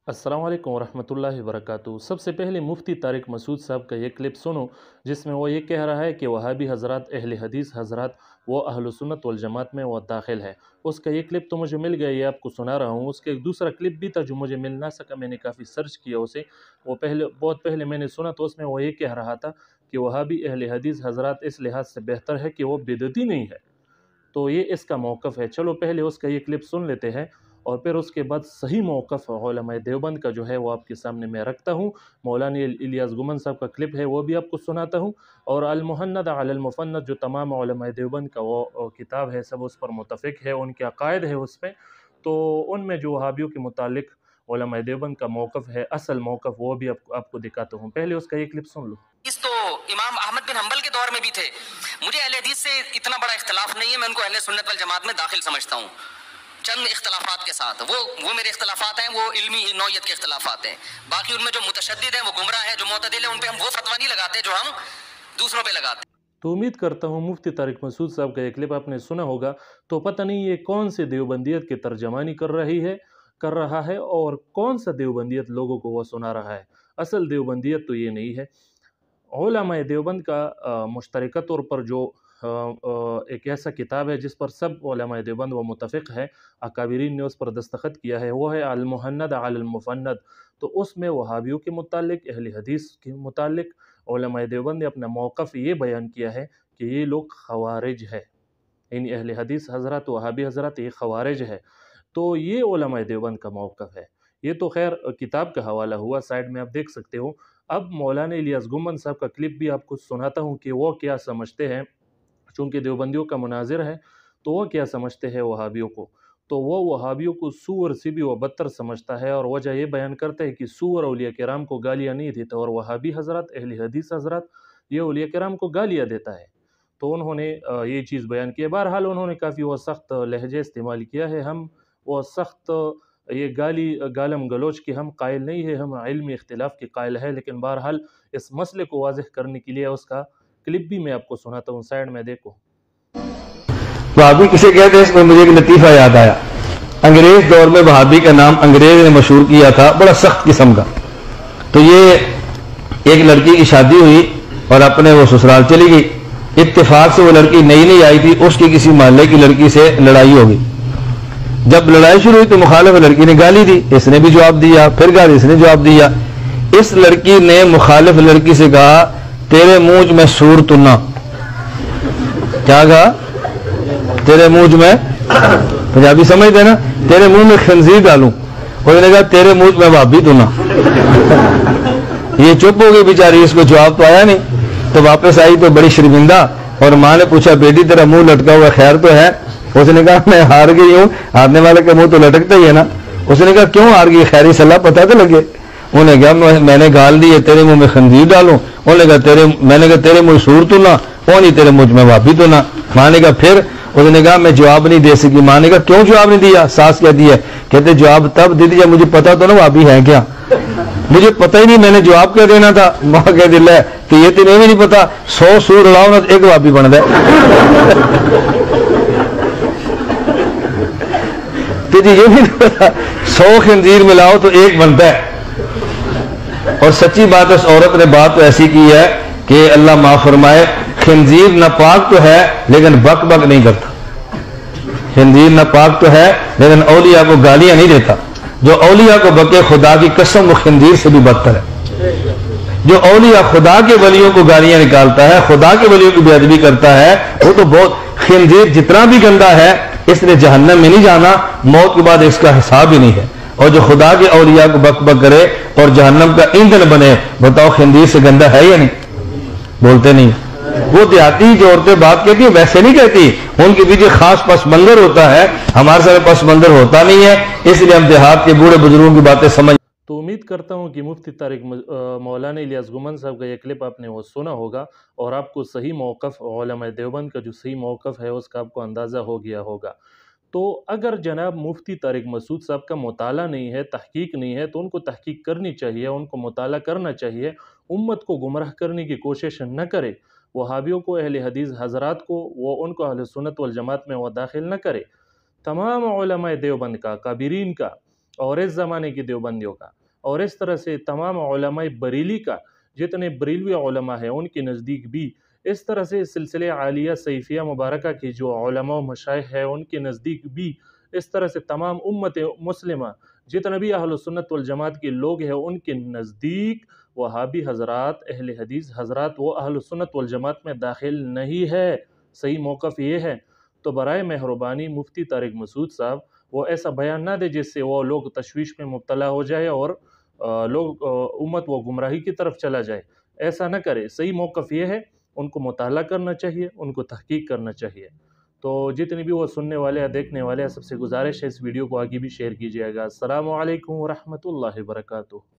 अस्सलाम वालेकुम वरहमतुल्लाहि वबरकातुहू। सबसे पहले मुफ्ती तारिक मसूद साहब का ये क्लिप सुनो, जिसमें वो ये कह रहा है कि वहाबी हज़रात, अहले हदीस हज़रात वो अहलुस सुन्नत वल जमात में वो दाखिल है। उसका ये क्लिप तो मुझे मिल गया, ये आपको सुना रहा हूँ। उसका एक दूसरा क्लिप भी था जो मुझे मिल ना सका, मैंने काफ़ी सर्च किया उसे। वो बहुत पहले मैंने सुना, तो उसमें वो ये कह रहा था कि वहाबी अहले हदीस हज़रात इस लिहाज से बेहतर है कि वो बिदअती नहीं है। तो ये इसका मौक़िफ़ है। चलो पहले उसका ये क्लिप सुन लेते हैं और फिर उसके बाद सही मौक़िफ़ उलमाए देवबंद का जो है वो आपके सामने मैं रखता हूँ। मौलाना इलियास गुमन साहब का क्लिप है वो भी आपको सुनाता हूँ, और अल-मुहन्नद अलल मुफ़न्नद जो तमाम उलमाए देवबंद का वो किताब है, सब उस पर मुत्तफ़िक़ है, उनके अक़ायद है उसमें। तो उनमें जो वहाबियों के मुतालिक उलमाए देवबंद का मौक़िफ़ है, असल मौक़िफ़, वो भी आपको दिखाता हूँ। पहले उसका ये क्लिप सुन लो। इस तो इमाम अहमद बिन हंबल के दौर में भी थे। मुझे अहले हदीस से इतना बड़ा इख्तलाफ नहीं है, मैं उनको अहले सुन्नत वल जमात में दाखिल समझता हूँ, चंद इख्तलाफात के साथ। वो मेरे इख्तलाफात हैं, वो इल्मी नौयत के इख्तलाफात हैं। बाकी उनमें जो मुतशद्दिद हैं, वो गुमराह हैं, जो मुतदिल हैं, उन पे हम वो फतवा नहीं लगाते जो हम दूसरों पे लगाते। तो उम्मीद करता हूँ मुफ्ती तारिक मसूद साहब का ये क्लिप आपने सुना होगा। तो पता नहीं ये कौन से देवबंदियत की तर्जमानी कर रहा है और कौन सा देवबंदियत लोगों को वो सुना रहा है। असल देवबंदियत तो ये नहीं है। उलमाए देवबंद का मुश्तरका तौर पर जो एक ऐसा किताब है जिस पर सब उलमाए देवबंद व मुत्तफ़िक़ है, अकाबिरीन ने उस पर दस्तखत किया है, वो है अल-मुहन्नद अलल मुफ़न्नद। तो उसमें वहाबियों के मुतालिक, अहले हदीस के मुतालिक उलमाए देवबंद ने अपना मौक़िफ़ ये बयान किया है कि ये लोग ख़वारिज है। इन अहले हदीस हज़रात, वहाबी हज़रात, ये ख़वारिज है। तो ये उलमाए देवबंद का मौक़िफ़ है। ये तो ख़ैर किताब का हवाला हुआ, साइड में आप देख सकते हो। अब मौलाना इलियास गुमन साहब का क्लिप भी आपको सुनाता हूँ कि वो क्या समझते हैं। चूँकि देवबंदियों का मुनाज़िर है, तो वो क्या समझते हैं वहाबियों को। तो वो वहाबियों को सूअर से भी वो बदतर समझता है, और वजह ये बयान करता है कि सूअर औलिया किराम को गालियाँ नहीं देता, और वहाबी हज़रात, अहले हदीस हज़रात, ये औलिया किराम को गालियाँ देता है। तो उन्होंने ये चीज़ बयान की है। बहरहाल उन्होंने काफ़ी वो सख्त लहजे इस्तेमाल किया है। हम वो सख्त ये गालम गलोच के हम कायल नहीं है, हम इल्मी इख्तिलाफ के कायल है। लेकिन बहरहाल इस मसले को वाज़ेह करने के लिए उसका क्लिप भी मैं आपको सुनाता हूँ, साइड में देखो। वहाबी किसे कहते हैं, इसमें मुझे एक लतीफ़ा याद आया। अंग्रेज दौर में वहाबी का नाम अंग्रेज ने मशहूर किया था, बड़ा सख्त किस्म का। तो ये एक लड़की की शादी हुई और अपने वो ससुराल चली गई। इत्तेफाक से वो लड़की नई नई आई थी, उसकी किसी मोहल्ले की लड़की से लड़ाई हो गई। जब लड़ाई शुरू हुई तो मुखालिफ लड़की ने गाली दी, इसने भी जवाब दिया, फिर गाली, इसने जवाब दिया। इस लड़की ने मुखालिफ लड़की से कहा, तेरे मुंह में सूर तुन्ना। क्या कहा? तेरे मुंह में, पंजाबी समझते ना, तेरे मुंह में खंजीर डालूं। उसने कहा, तेरे मुंह में भाभी तुना। ये चुप हो गई बेचारी, इसको जवाब तो आया नहीं। तो वापस आई तो बड़ी शर्मिंदा, और माँ ने पूछा, बेटी तेरा मुंह लटका हुआ खैर तो है? उसने कहा, मैं हार गई हूँ, हारने वाले का मुंह तो लटकता ही है ना। उसने कहा, क्यों हार गई, खैरी सलाह पता तो लगे। उन्होंने कहा, मैंने गाल दी है, तेरे मुंह में खंजीर डालूं। उन्होंने कहा, मैंने कहा, तेरे मुंह सूर तो ना, वो नहीं, तेरे मुंह में भाभी तो ना। माँ ने कहा, फिर? उसने कहा, मैं जवाब नहीं दे सकी। माँ ने कहा, क्यों जवाब नहीं दिया? सास क्या दिया? कहते, जवाब तब दे दिया, मुझे पता तो ना भाभी है क्या, मुझे पता ही नहीं, मैंने जवाब क्या देना था। माँ कह दिल है, तो ये तो नहीं पता, 100 सूर लड़ाओ ना तो एक भाभी बन जाए। तो जी ये भी नहीं पता, 100 खंजीर मिलाओ तो एक बनता है। और सच्ची बात है, उस औरत ने बात तो ऐसी की है कि अल्लाह माफ फरमाए, खंजीर नापाक तो है लेकिन बक बक नहीं करता। खंजीर नापाक तो है लेकिन औलिया को गालियां नहीं देता। जो औलिया को बके, खुदा की कसम, वो खंजीर से भी बदतर है। जो औलिया खुदा के वलियों को गालियां निकालता है, खुदा के वलियों की बेअदबी करता है, वो तो बहुत, खंजीर जितना भी गंदा है, इसने जहन्नम में नहीं जाना, मौत के बाद इसका हिसाब ही नहीं है। और जो खुदा के औलिया को बक बक करे और जहन्नम का ईंधन बने, बताओ खंजीर से गंदा है या नहीं? बोलते नहीं। वो देहाती जो औरतें बात कहती है वैसे नहीं कहती, उनके पीछे खास पस मंजर होता है, हमारे साथ पस मंजर होता नहीं है, इसलिए हम देहात के बूढ़े बुजुर्गों की बातें समझ। तो उम्मीद करता हूँ कि मुफ्ती तारिक मौलाना इलियास गुमन साहब का ये क्लिप आपने वो सुना होगा, और आपको सही मौक़िफ़ उलमाए देवबंद का जो सही मौक़िफ़ है उसका आपको अंदाज़ा हो गया होगा। तो अगर जनाब मुफ्ती तारिक मसूद साहब का मुताला नहीं है, तहकीक नहीं है, तो उनको तहकीक करनी चाहिए, उनको मुताला करना चाहिए। उम्मत को गुमराह करने की कोशिश न करे, वहाबियों को, अहले हदीस हज़रात को, वो उनको अहले सुन्नत वल जमात में वो दाखिल न करे। तमाम उलमाए देवबंद का, काबिरीन का, اور اس ज़माने की देवबंदियों का, और इस तरह से तमाम उलमाए बरेली का, जितने बरेलवी उलमा हैं उनके नज़दीक भी इस तरह से सिलसिले आलिया सैफिया मुबारक की जो उलमा व मशाइख है उनके नज़दीक भी इस तरह से तमाम उम्मत मुस्लिमा जितने भी अहल सुन्नत वल जमात के लोग हैं उनके नज़दीक वहाबी हज़रात, अहले हदीस हज़रात वो अहल सुन्नत वल जमात में दाखिल नहीं है। सही मौक़िफ़ ये है। तो बराए मेहरबानी मुफ्ती तारिक मसूद साहब वो ऐसा बयान ना दे जिससे वो लोग तशवीश में मुब्तला हो जाए और उम्मत वो गुमराही की तरफ चला जाए। ऐसा ना करे। सही मौक़िफ़ ये है, उनको मुताला करना चाहिए, उनको तहकीक करना चाहिए। तो जितने भी वो सुनने वाले या देखने वाले हैं सबसे गुजारिश है इस वीडियो को आगे भी शेयर कीजिएगा। अस्सलामु अलैकुम व रहमतुल्लाहि व बरकातुहू।